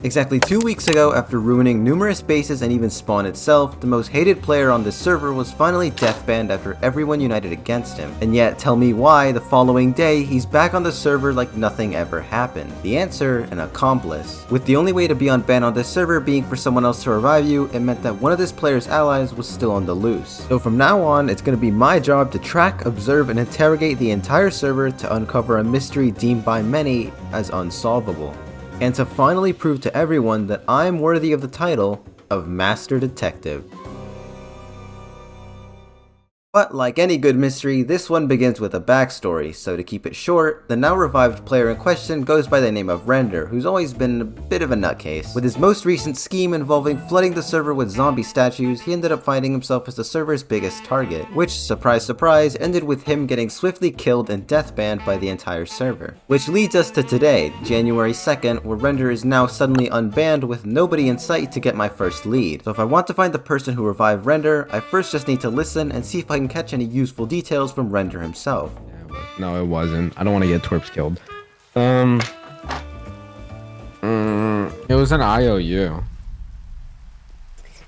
Exactly 2 weeks ago, after ruining numerous bases and even Spawn itself, the most hated player on this server was finally deathbanned after everyone united against him. And yet, tell me why, the following day, he's back on the server like nothing ever happened. The answer, an accomplice. With the only way to be unbanned on this server being for someone else to revive you, it meant that one of this player's allies was still on the loose. So from now on, it's going to be my job to track, observe, and interrogate the entire server to uncover a mystery deemed by many as unsolvable. And to finally prove to everyone that I'm worthy of the title of Master Detective. But like any good mystery, this one begins with a backstory, so to keep it short, the now revived player in question goes by the name of Render, who's always been a bit of a nutcase. With his most recent scheme involving flooding the server with zombie statues, he ended up finding himself as the server's biggest target, which, surprise surprise, ended with him getting swiftly killed and deathbanned by the entire server. Which leads us to today, January 2nd, where Render is now suddenly unbanned with nobody in sight to get my first lead. So if I want to find the person who revived Render, I first just need to listen and see if I can catch any useful details from Render himself. No, it wasn't. I don't want to get twerps killed. It was an IOU.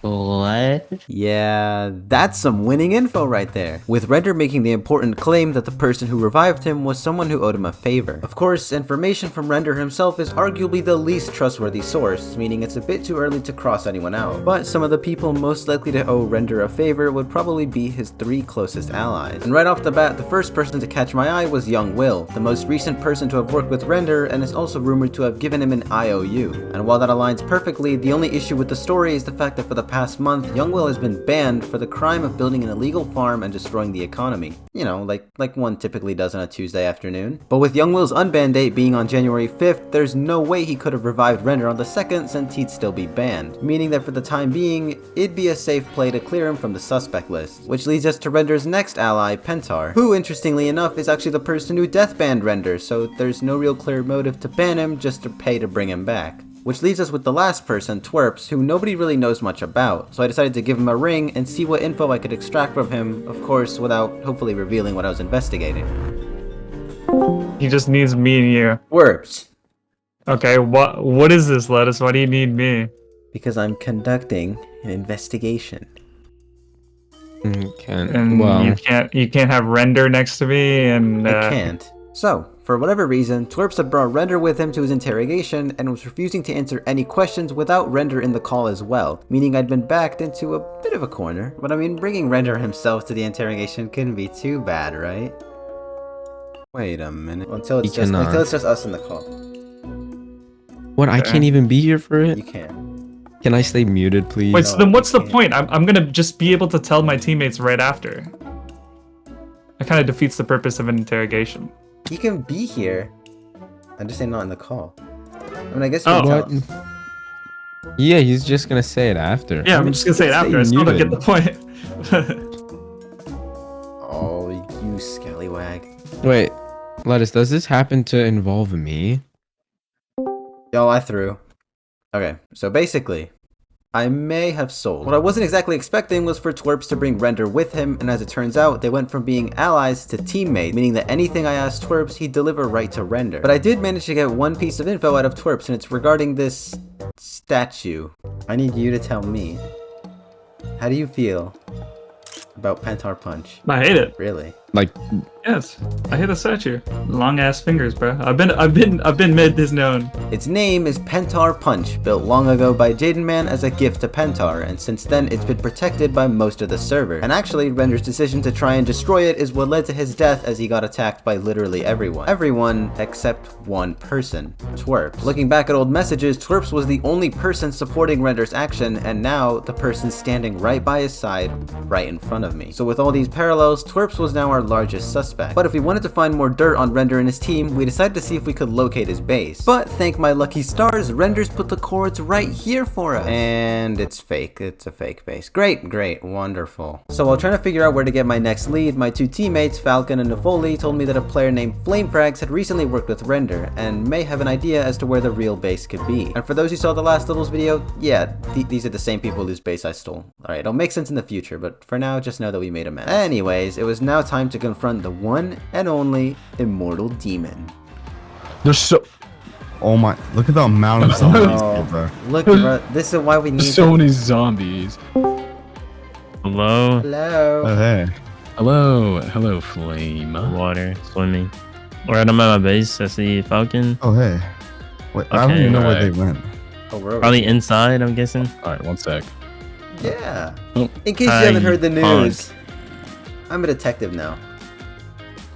What? Yeah, that's some winning info right there. With Render making the important claim that the person who revived him was someone who owed him a favor. Of course, information from Render himself is arguably the least trustworthy source, meaning it's a bit too early to cross anyone out. But some of the people most likely to owe Render a favor would probably be his 3 closest allies. And right off the bat, the first person to catch my eye was Young Will, the most recent person to have worked with Render and is also rumored to have given him an IOU. And while that aligns perfectly, the only issue with the story is the fact that for the past month, Young Will has been banned for the crime of building an illegal farm and destroying the economy. You know, like one typically does on a Tuesday afternoon. But with Young Will's unban date being on January 5th, there's no way he could have revived Render on the 2nd since he'd still be banned. Meaning that for the time being, it'd be a safe play to clear him from the suspect list. Which leads us to Render's next ally, Pentar, who interestingly enough is actually the person who deathbanned Render, so there's no real clear motive to ban him, just to pay to bring him back. Which leaves us with the last person, Twerps, who nobody really knows much about, so I decided to give him a ring and see what info I could extract from him, of course without hopefully revealing what I was investigating. He just needs me and you. Twerps. Okay, what is this, Lettuce? Why do you need me? Because I'm conducting an investigation. And you can't have Render next to me, and I can't. So, for whatever reason, Twerps had brought Render with him to his interrogation and was refusing to answer any questions without Render in the call as well, meaning I'd been backed into a bit of a corner. But I mean, bringing Render himself to the interrogation couldn't be too bad, right? Wait a minute. Until it's just us in the call. What? I can't even be here for it? You can. Can I stay muted, please? Wait, so then what's the point? I'm gonna just be able to tell my teammates right after. That kind of defeats the purpose of an interrogation. You can be here. I'm just saying not in the call. I mean, I guess you can tell us. Yeah, he's just gonna say it after. Yeah, I'm just gonna say it after. I still don't get the point. Oh, you scallywag. Wait, Lettuce, does this happen to involve me? Yo, I threw. Okay, so basically, I may have sold. What I wasn't exactly expecting was for Twerps to bring Render with him, and as it turns out, they went from being allies to teammates, meaning that anything I asked Twerps, he'd deliver right to Render. But I did manage to get one piece of info out of Twerps, and it's regarding this statue. I need you to tell me, how do you feel about Pentar Punch? I hate it. Really? Like, yes, I hate the statue. Long ass fingers, bro. I've been made this known. Its name is Pentar Punch, built long ago by Jaden Man as a gift to Pentar, and since then it's been protected by most of the server. And actually, Render's decision to try and destroy it is what led to his death, as he got attacked by literally everyone. Everyone except one person, Twerps. Looking back at old messages, Twerps was the only person supporting Render's action, and now the person standing right by his side, right in front of me. So with all these parallels, Twerps was now our largest suspect. But if we wanted to find more dirt on Render and his team, we decided to see if we could locate his base. But thank my lucky stars, Render's put the coords right here for us. And it's fake. It's a fake base. Great, great, wonderful. So while trying to figure out where to get my next lead, my 2 teammates, Falcon and Nefoli, told me that a player named Flamefrags had recently worked with Render and may have an idea as to where the real base could be. And for those who saw the last levels video, yeah, these are the same people whose base I stole. Alright, it'll make sense in the future, but for now, just know that we made a mess. Anyways, it was now time to confront the one and only Immortal Demon. There's so... Oh my! Look at the amount of zombies, here, bro. Look, bro, this is why we need So many zombies. Hello? Hello. Oh hey. Hello, Flame. Water, swimming. Alright, I'm at my base. I see Falcon. Oh hey. Wait, I don't Okay, even know where alright. they went. Oh, we're over Probably here. inside, I'm guessing. Alright, 1 sec. Yeah. Oh. In case you Hi, haven't heard the punk. news, I'm a detective now.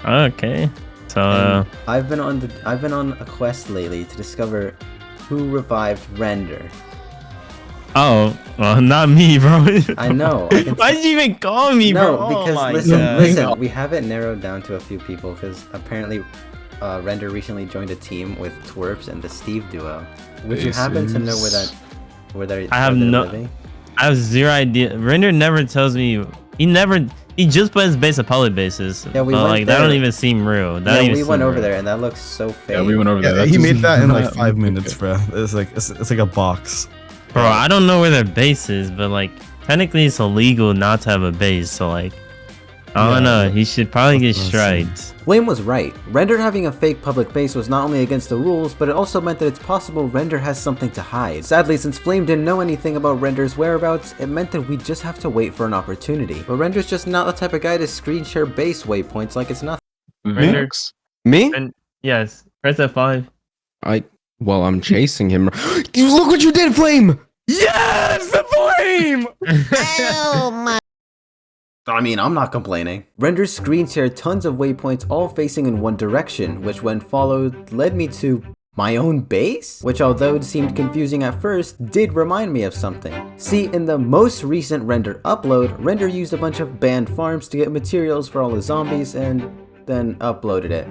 Okay. So, And I've been on a quest lately to discover who revived Render. oh, well, not me, bro. I know. I can Why did you even call me, No, bro? because oh my listen, God. listen. We have it narrowed down to a few people because apparently, Render recently joined a team with Twerps and the Steve duo. Would you happen to know where they're I have where they're no- living? I have zero idea. Render never tells me. He just plays base of poly bases. Yeah, we but, went like that there. don't even seem real. That Yeah, don't even we went seem over real. there and that looks so fake. Yeah, we went over there. Yeah, That he made does that in like not 5 look minutes, good. bro. It's like a box. Bro, I don't know where their base is, but like technically it's illegal not to have a base. So like, I don't Yeah, know. He should probably get that's what I'm striked. Flame was right. Render having a fake public base was not only against the rules, but it also meant that it's possible Render has something to hide. Sadly, since Flame didn't know anything about Render's whereabouts, it meant that we just have to wait for an opportunity. But Render's just not the type of guy to screen share base waypoints like it's nothing. Vex. Me? And yes, press F5. Well, I'm chasing him. Look what you did, Flame! Yes, the flame. I mean, I'm not complaining. Render's screen shared tons of waypoints all facing in one direction, which when followed led me to my own base? Which although it seemed confusing at first, did remind me of something. See, in the most recent Render upload, Render used a bunch of banned farms to get materials for all the zombies and then uploaded it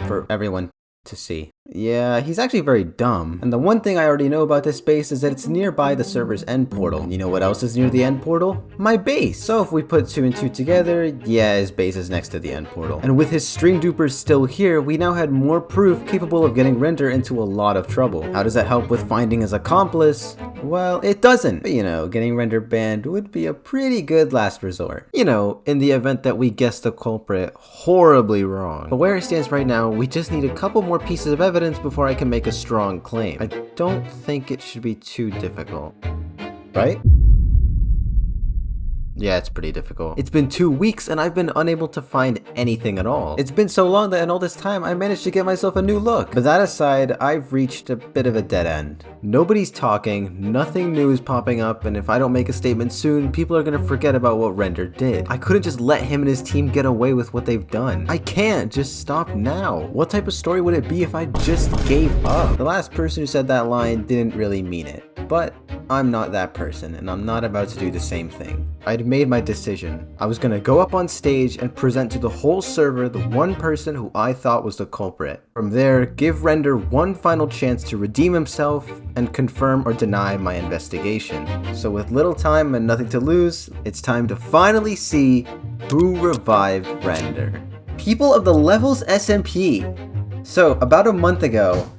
for everyone to see. Yeah, he's actually very dumb. And the one thing I already know about this base is that it's nearby the server's end portal. And you know what else is near the end portal? My base. So if we put 2 and 2 together, yeah, his base is next to the end portal. And with his string dupers still here, we now had more proof capable of getting Render into a lot of trouble. How does that help with finding his accomplice? Well, it doesn't. But you know, getting Render banned would be a pretty good last resort. You know, in the event that we guess the culprit horribly wrong. But where it stands right now, we just need a couple more pieces of evidence before I can make a strong claim. I don't think it should be too difficult. Right? Yeah, it's pretty difficult. It's been 2 weeks and I've been unable to find anything at all. It's been so long that in all this time I managed to get myself a new look. But that aside, I've reached a bit of a dead end. Nobody's talking, nothing new is popping up, and if I don't make a statement soon, people are gonna forget about what Render did. I couldn't just let him and his team get away with what they've done. I can't just stop now. What type of story would it be if I just gave up? The last person who said that line didn't really mean it, but I'm not that person, and I'm not about to do the same thing. I'd made my decision. I was gonna go up on stage and present to the whole server the one person who I thought was the culprit. From there, give Render one final chance to redeem himself and confirm or deny my investigation. So with little time and nothing to lose, it's time to finally see who revived Render. People of the Levels SMP. So about a month ago,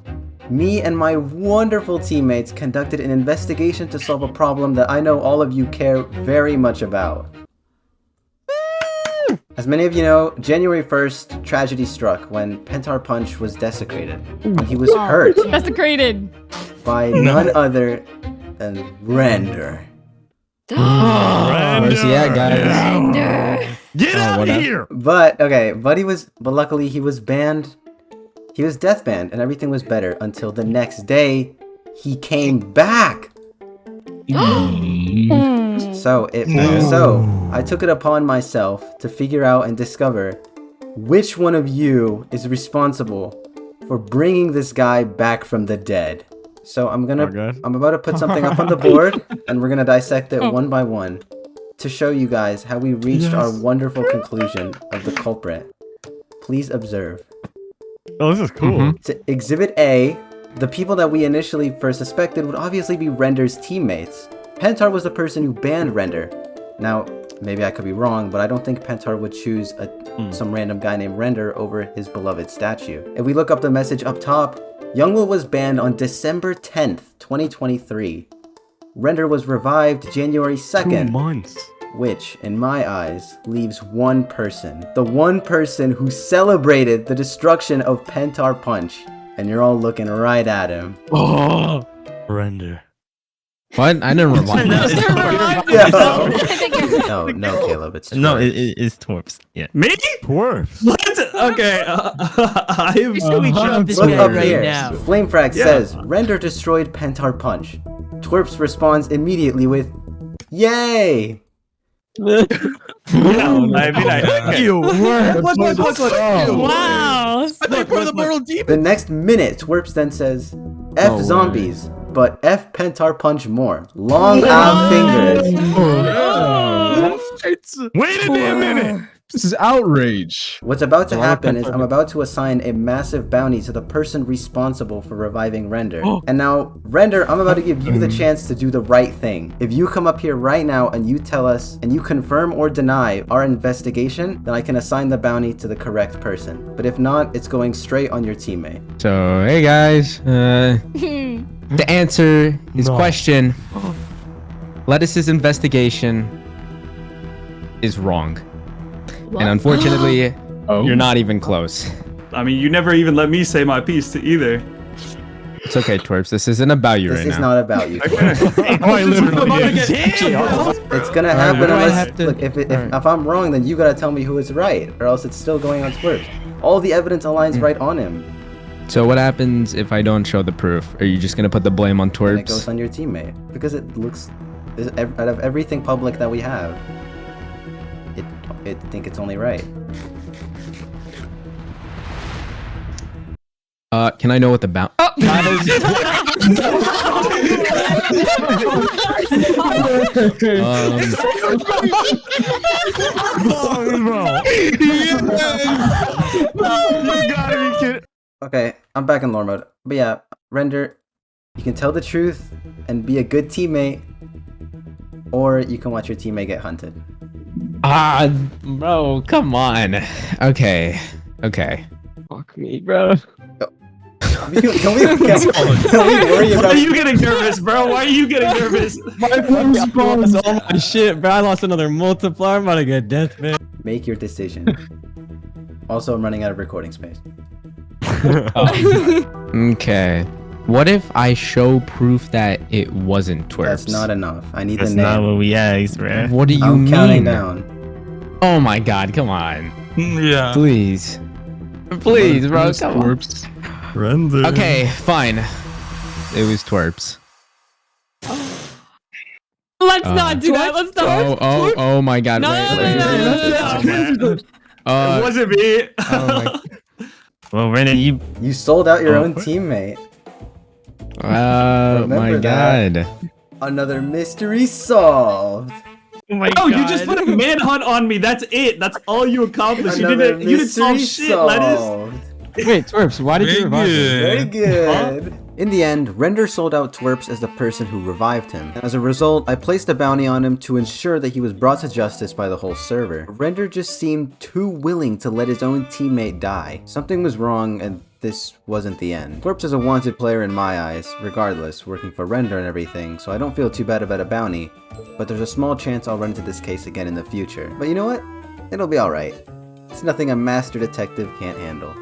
me and my wonderful teammates conducted an investigation to solve a problem that I know all of you care very much about. As many of you know, January 1st, tragedy struck when Pentar Punch was desecrated. When he was hurt Desecrated. by none other than Render. Where's he at, guys? Get out of here! But luckily he was banned. He was death banned and everything was better until the next day he came back. So I took it upon myself to figure out and discover which one of you is responsible for bringing this guy back from the dead. So I'm about to put something up on the board and we're gonna dissect it one by one to show you guys how we reached our wonderful conclusion of the culprit. Please observe. Oh, this is cool. To Exhibit A, the people that we initially first suspected would obviously be Render's teammates. Pentar was the person who banned Render. Now, maybe I could be wrong, but I don't think Pentar would choose some random guy named Render over his beloved statue. If we look up the message up top, Youngwoo was banned on December 10th, 2023. Render was revived January 2nd. 2 months. Which, in my eyes, leaves one person. The one person who celebrated the destruction of Pentar Punch and you're all looking right at him. Oh. Render. What? I didn't revive No, myself. No, Caleb, it's No, Twerps. it's Torps. Yeah. Me? Twerp. What? Okay. I'm. Should we drop this Look guy up right here. now? Flamefrag Yeah. says, Render destroyed Pentar Punch. Twerps responds immediately with, Yay! No, I mean, I. You were. Wow. The next minute, Twerps then says, F No zombies, but F Pentar Punch more. Long arm fingers. Wait a damn minute. This is outrage. What's about to A lot of happen is Pentar- I'm about to assign a massive bounty to the person responsible for reviving Render. And now, Render, I'm about to give you the chance to do the right thing. If you come up here right now and you tell us, and you confirm or deny our investigation, then I can assign the bounty to the correct person. But if not, it's going straight on your teammate. So, hey guys, to answer his question, Lettuce's investigation is wrong. And unfortunately, Oh. you're not even close. I mean, you never even let me say my piece to either. It's okay, Twerps. This isn't about you This right is now. not about you. I literally It's gonna happen what do I unless, have to- look, if Alright. I'm wrong, then you gotta tell me who is right, or else it's still going on Twerps. All the evidence aligns right on him, So what happens if I don't show the proof? Are you just gonna put the blame on and it goes Twerps? on your teammate. Because it looks, out of everything public that we have, I think it's only right. Can I know what the bounty? Okay, I'm back in lore mode. But yeah, Render, you can tell the truth and be a good teammate, or you can watch your teammate get hunted. Bro, come on. Okay. Fuck me, bro. Can we worry Why about are you getting nervous, bro? Why are you getting nervous? Oh my shit, bro! I lost another multiplier. I'm about to get death, man. make your decision. Also, I'm running out of recording space. Okay. What if I show proof that it wasn't Twerps? That's not enough. I need That's the name. not what we asked, bro. What do you I'm mean? counting down. Oh my god, come on. Yeah. Please. Please, bro, come on. Render. Okay, fine. It was Twerps. Let's not do that. Let's not. Oh my god. No, wait. no. It Uh, wasn't me. oh my, Well, Renan, you You sold out your own teammate. my Remember that. god. Another mystery solved. Oh my Oh, you just put a manhunt on me. That's it. That's all you accomplished. Another You didn't solve mystery shit, Lettuce. solved. wait, Twerps. Why did you revive me? Very good. In the end, Render sold out Twerps as the person who revived him. As a result, I placed a bounty on him to ensure that he was brought to justice by the whole server. Render just seemed too willing to let his own teammate die. Something was wrong, and this wasn't the end. Twerps is a wanted player in my eyes, regardless, working for Render and everything, so I don't feel too bad about a bounty, but there's a small chance I'll run into this case again in the future. But you know what? It'll be alright. It's nothing a master detective can't handle.